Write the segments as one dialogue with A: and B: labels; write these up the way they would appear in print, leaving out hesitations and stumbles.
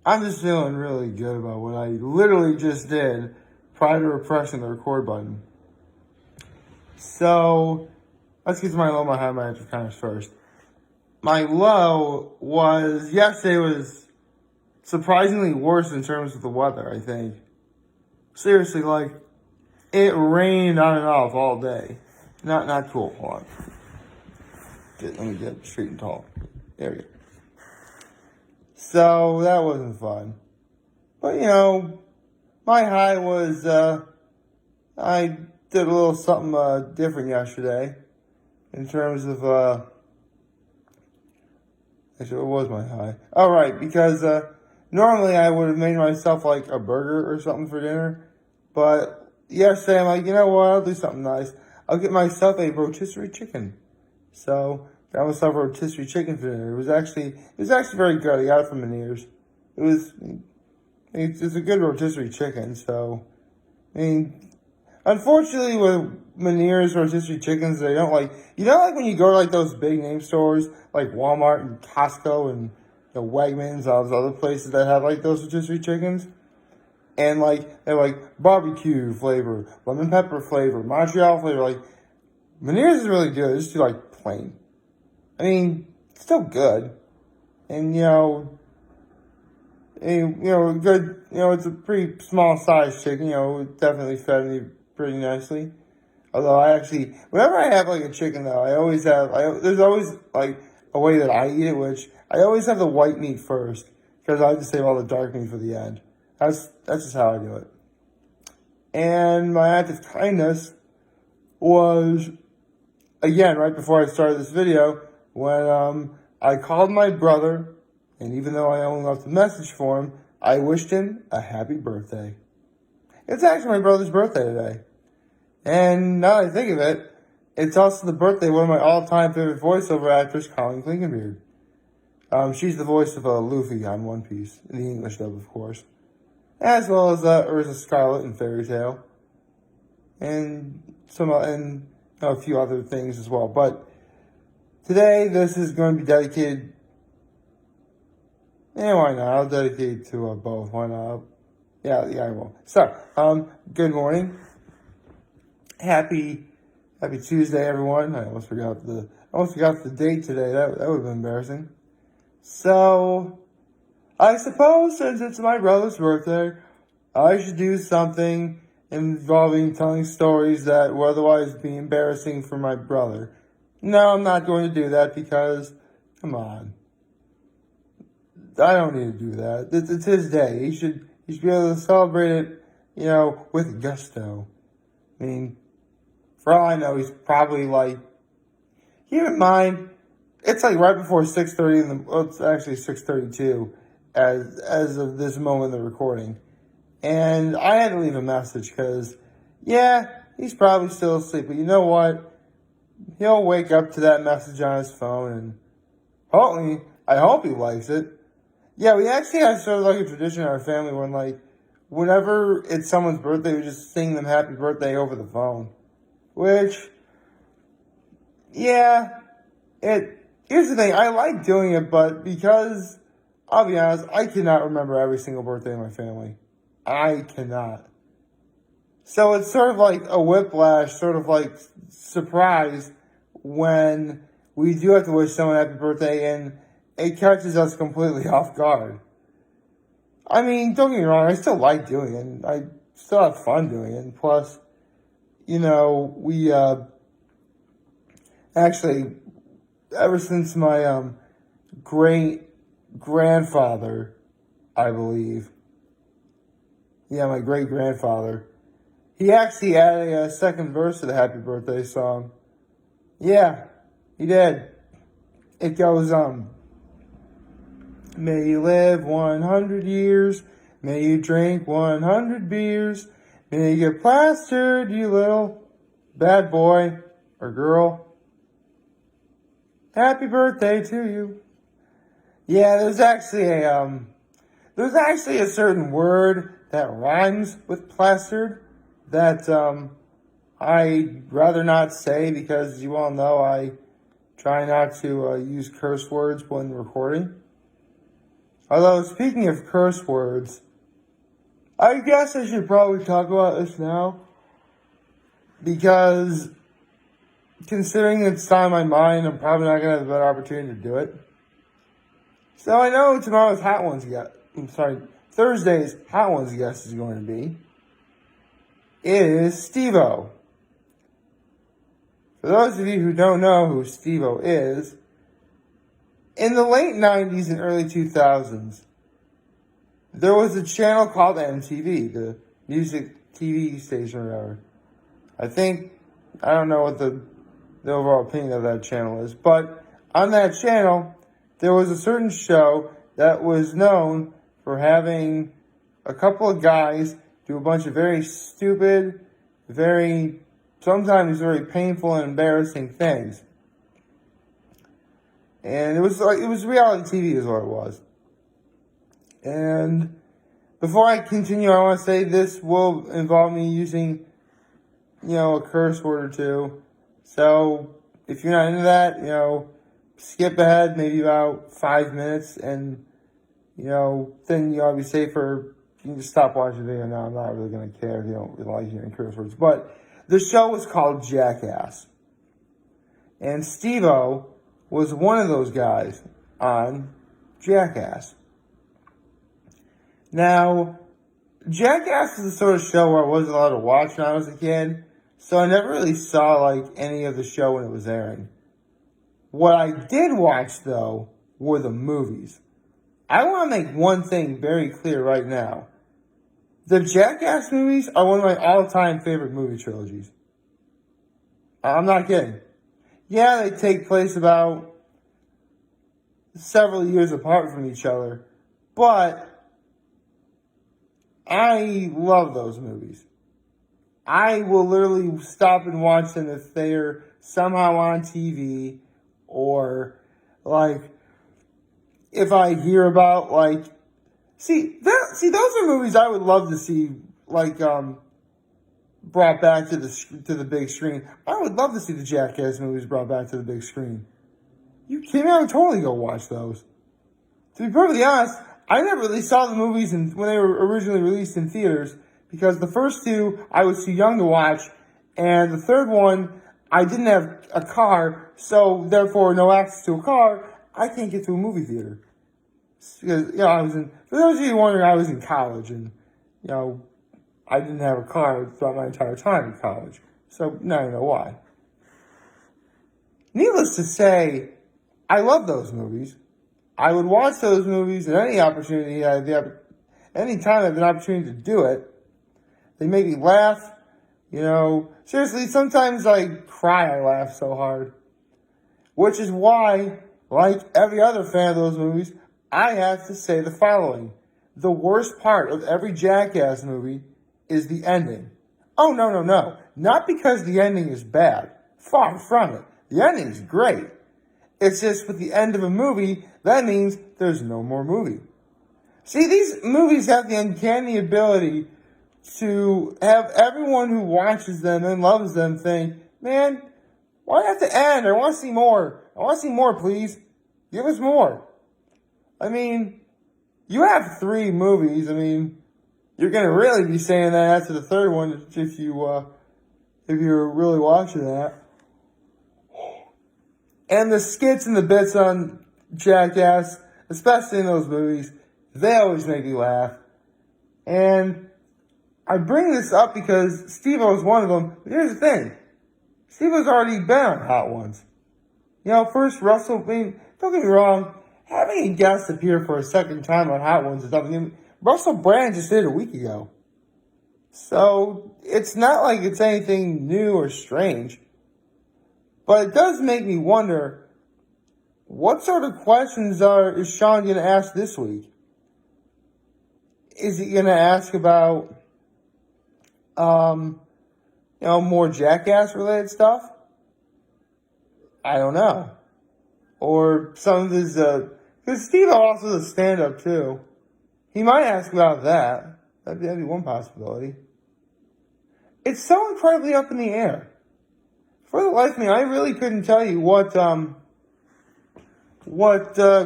A: I'm just feeling really good about what I literally just did prior to pressing the record button. So, let's get to my low, my high, my active kindness first. My low was, yesterday was surprisingly worse in terms of the weather, I think. Seriously, like, it rained on and off all day. Not cool. Hold on. Let me get straight and tall. There we go. So, that wasn't fun. But, my high was, I did a little something different yesterday in terms of, actually, what was my high? Oh, right, because normally I would have made myself like a burger or something for dinner. But yesterday I'm like, you know what, I'll do something nice. I'll get myself a rotisserie chicken. So, got myself a rotisserie chicken for dinner. It was actually very good. I got it from Meniere's. It's a good rotisserie chicken, so, I mean, unfortunately with Meniere's rotisserie chickens, they don't like, like when you go to like those big name stores, like Walmart and Costco and Wegmans, all those other places that have like those rotisserie chickens, and like, they're like barbecue flavor, lemon pepper flavor, Montreal flavor, like, Meniere's is really good, it's just like plain. I mean, it's still good, and good, it's a pretty small size chicken, it definitely fed me pretty nicely. Although whenever I have like a chicken though, there's always like a way that I eat it, which I always have the white meat first, because I just save all the dark meat for the end. That's just how I do it. And my act of kindness was, again, right before I started this video, when I called my brother, and even though I only left a message for him, I wished him a happy birthday. It's actually my brother's birthday today. And now that I think of it, it's also the birthday of one of my all-time favorite voiceover actors, Clinkenbeard. She's the voice of Luffy on One Piece, in the English dub, of course. As well as Urza Scarlet in Fairy Tail. And a few other things as well. But today, this is going to be dedicated... why not? I'll dedicate to both. Why not? Yeah, I will. So, good morning. Happy Tuesday, everyone. I almost forgot the date today. That would have been embarrassing. So, I suppose since it's my brother's birthday, I should do something involving telling stories that would otherwise be embarrassing for my brother. No, I'm not going to do that because, come on. I don't need to do that. It's his day. He should be able to celebrate it, with gusto. I mean, for all I know, he's probably like, keep in mind, it's like right before 6:30 it's actually 6:32 as of this moment of the recording. And I had to leave a message because, he's probably still asleep. But you know what? He'll wake up to that message on his phone and I hope he likes it. Yeah, we actually have sort of like a tradition in our family when whenever it's someone's birthday, we just sing them happy birthday over the phone. Which, here's the thing, I like doing it, but because, I'll be honest, I cannot remember every single birthday in my family. I cannot. So it's sort of like a whiplash, sort of like surprise when we do have to wish someone happy birthday and it catches us completely off guard. I mean, don't get me wrong, I still like doing it, and I still have fun doing it, and plus, we, actually, ever since my, great-grandfather, I believe, my great-grandfather, he actually added a second verse to the happy birthday song. Yeah, he did. It goes, may you live 100 years, may you drink 100 beers, may you get plastered, you little bad boy or girl. Happy birthday to you. Yeah, there's actually a certain word that rhymes with plastered that I'd rather not say because you all know I try not to use curse words when recording. Although, speaking of curse words, I guess I should probably talk about this now. Because, considering it's on my mind, I'm probably not going to have a better opportunity to do it. So I know tomorrow's Thursday's Hot Ones guest is going to be Steve-O. For those of you who don't know who Steve-O is, in the late 90s and early 2000s, there was a channel called MTV, the music TV station or whatever. I don't know what the overall opinion of that channel is, but on that channel, there was a certain show that was known for having a couple of guys do a bunch of very stupid, sometimes very painful and embarrassing things. And it was reality TV is what it was. And before I continue, I want to say this will involve me using, a curse word or two. So if you're not into that, skip ahead maybe about 5 minutes and, then you'll be safer. You can just stop watching the video now. I'm not really going to care if you don't really like hearing curse words. But the show was called Jackass. And Steve-O was one of those guys on Jackass. Now, Jackass is the sort of show where I wasn't allowed to watch when I was a kid. So I never really saw, any of the show when it was airing. What I did watch, though, were the movies. I want to make one thing very clear right now. The Jackass movies are one of my all-time favorite movie trilogies. I'm not kidding. Yeah, they take place about several years apart from each other, but I love those movies. I will literally stop and watch them if they're somehow on TV, or if I hear about those are movies I would love to see brought back to the big screen. I would love to see the Jackass movies brought back to the big screen. You kidding me? I would totally go watch those. To be perfectly honest, I never really saw the movies when they were originally released in theaters, because the first two I was too young to watch, and the third one I didn't have a car, so therefore no access to a car. I can't get to a movie theater because for those of you wondering, I was in college, and I didn't have a car throughout my entire time in college, so now you know why. Needless to say, I love those movies. I would watch those movies at any opportunity. Any time I have an opportunity to do it. They make me laugh. Seriously, sometimes I cry. I laugh so hard. Which is why, like every other fan of those movies, I have to say the following. The worst part of every Jackass movie is the ending. Oh, no. Not because the ending is bad. Far from it. The ending is great. It's just with the end of a movie, that means there's no more movie. See, these movies have the uncanny ability to have everyone who watches them and loves them think, man, why have to end? I want to see more. I want to see more, please. Give us more. You have 3 movies. You're going to really be saying that after the third one if you're really watching that. And the skits and the bits on Jackass, especially in those movies, they always make me laugh. And I bring this up because Steve-O is one of them. But here's the thing. Steve-O's already been on Hot Ones. First Russell, don't get me wrong, having a guest appear for a second time on Hot Ones is nothing. Russell Brand just did it a week ago. So, it's not like it's anything new or strange. But it does make me wonder, what sort of questions is Sean going to ask this week? Is he going to ask about, more Jackass-related stuff? I don't know. Or some of his, because Steve also does stand-up, too. He might ask about that. That'd be one possibility. It's so incredibly up in the air. For the life of me, I really couldn't tell you what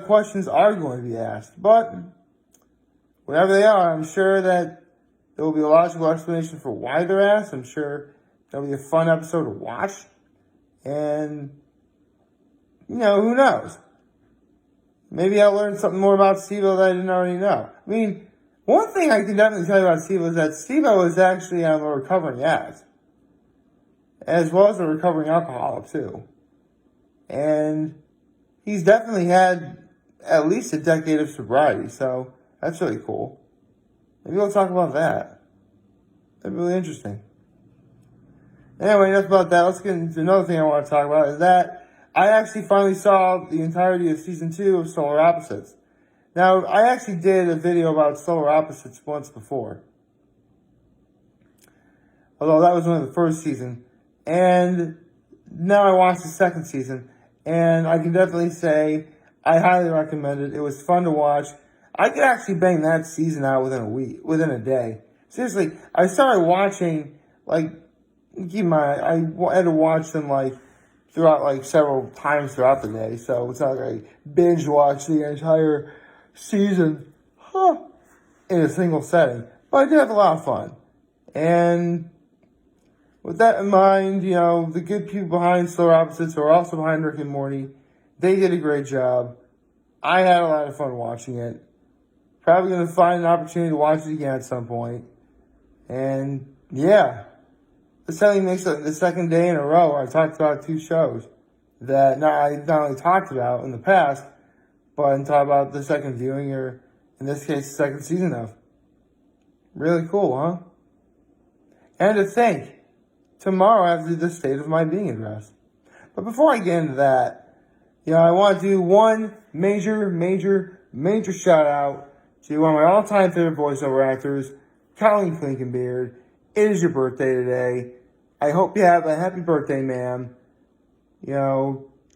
A: questions are going to be asked. But whenever they are, I'm sure that there will be a logical explanation for why they're asked. I'm sure that'll be a fun episode to watch. And, who knows? Maybe I'll learn something more about Steve-O that I didn't already know. I mean, one thing I can definitely tell you about Steve-O is that Steve-O is actually a recovering addict, as well as a recovering alcoholic, too. And he's definitely had at least a decade of sobriety, so that's really cool. Maybe we'll talk about that. That'd be really interesting. Anyway, enough about that. Let's get into another thing I want to talk about, is that I actually finally saw the entirety of Season 2 of Solar Opposites. Now, I actually did a video about Solar Opposites once before. Although that was only the first season. And now I watched the second season. And I can definitely say I highly recommend it. It was fun to watch. I could actually bang that season out within a day. Seriously, I started watching, I had to watch them, throughout, several times throughout the day. So it's not like I binge watch the entire season in a single setting. But I did have a lot of fun. And with that in mind, the good people behind Solar Opposites, who are also behind Rick and Morty, they did a great job. I had a lot of fun watching it. Probably going to find an opportunity to watch it again at some point. And, yeah. This only makes it the second day in a row where I talked about two shows that I not only talked about in the past, but I'm talking about the second viewing, or in this case, the second season of. Really cool, huh? And to think, tomorrow I have to do the State of My Being address. But before I get into that, I want to do one major shout out to one of my all-time favorite voiceover actors, Clinkenbeard. It is your birthday today. I hope you have a happy birthday, ma'am.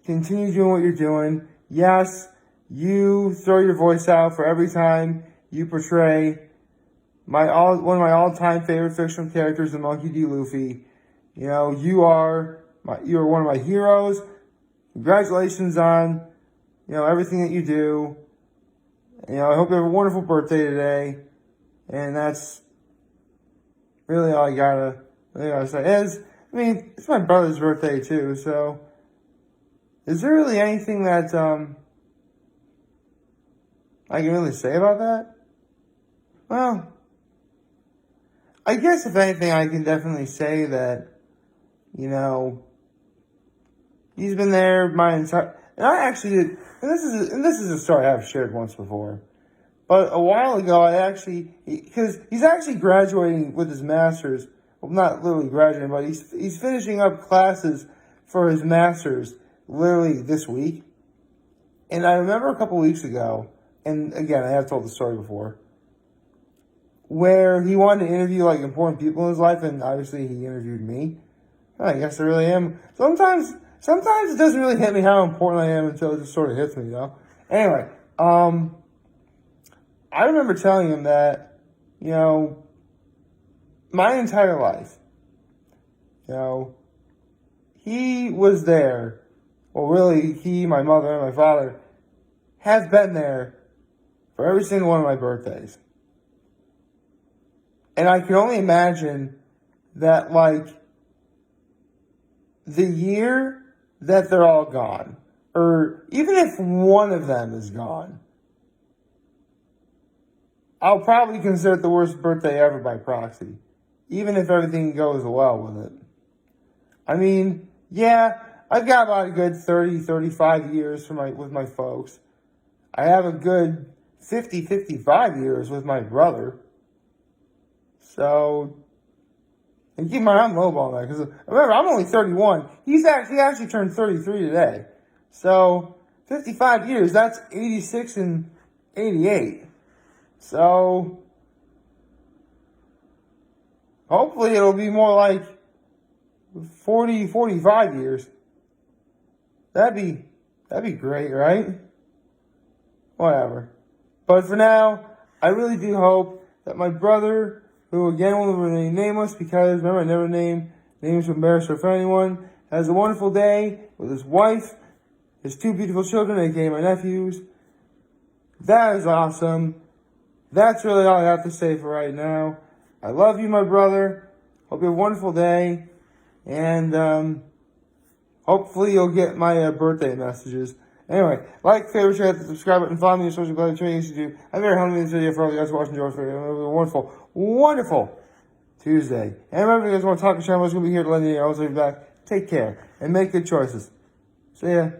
A: Continue doing what you're doing. Yes, you throw your voice out for every time you portray one of my all-time favorite fictional characters, the Monkey D. Luffy. You are one of my heroes. Congratulations on, everything that you do. I hope you have a wonderful birthday today. And that's really all I gotta say. It's my brother's birthday too, so is there really anything that I can really say about that? Well, I guess if anything, I can definitely say that, he's been there my entire. And I actually did. And this is a story I've shared once before. But a while ago, because he's actually graduating with his master's. Well, not literally graduating, but he's finishing up classes for his master's literally this week. And I remember a couple weeks ago, and again, I have told the story before, where he wanted to interview important people in his life, and obviously he interviewed me. I guess I really am. Sometimes it doesn't really hit me how important I am until it just sort of hits me, Anyway, I remember telling him that, my entire life, he was there. Well, really, he, my mother, and my father have been there for every single one of my birthdays. And I can only imagine that, the year that they're all gone, or even if one of them is gone, I'll probably consider it the worst birthday ever by proxy, even if everything goes well with it. I've got about a good 30, 35 years with my folks. I have a good 50, 55 years with my brother. So, and keep in mind, I'm lowballing that, because remember, I'm only 31. He actually turned 33 today. So, 55 years, that's 86 and 88. So, hopefully it'll be more like 40, 45 years. That'd be great, right? Whatever. But for now, I really do hope that my brother, who again will remain nameless because remember I never name names to embarrass or offend anyone, has a wonderful day with his wife, his two beautiful children, aka my nephews. That is awesome. that's really all I have to say for right now. I love you, my brother. Hope you have a wonderful day. And hopefully you'll get my birthday messages. Anyway, like, favorite, share, hit the subscribe button, follow me on social media, training institute. I'm very humble in this video for all you guys watching George for a wonderful, wonderful Tuesday. And remember, if you guys want to talk to channel, I'm going to be here to lend you. I'll be back. Take care and make good choices. See ya.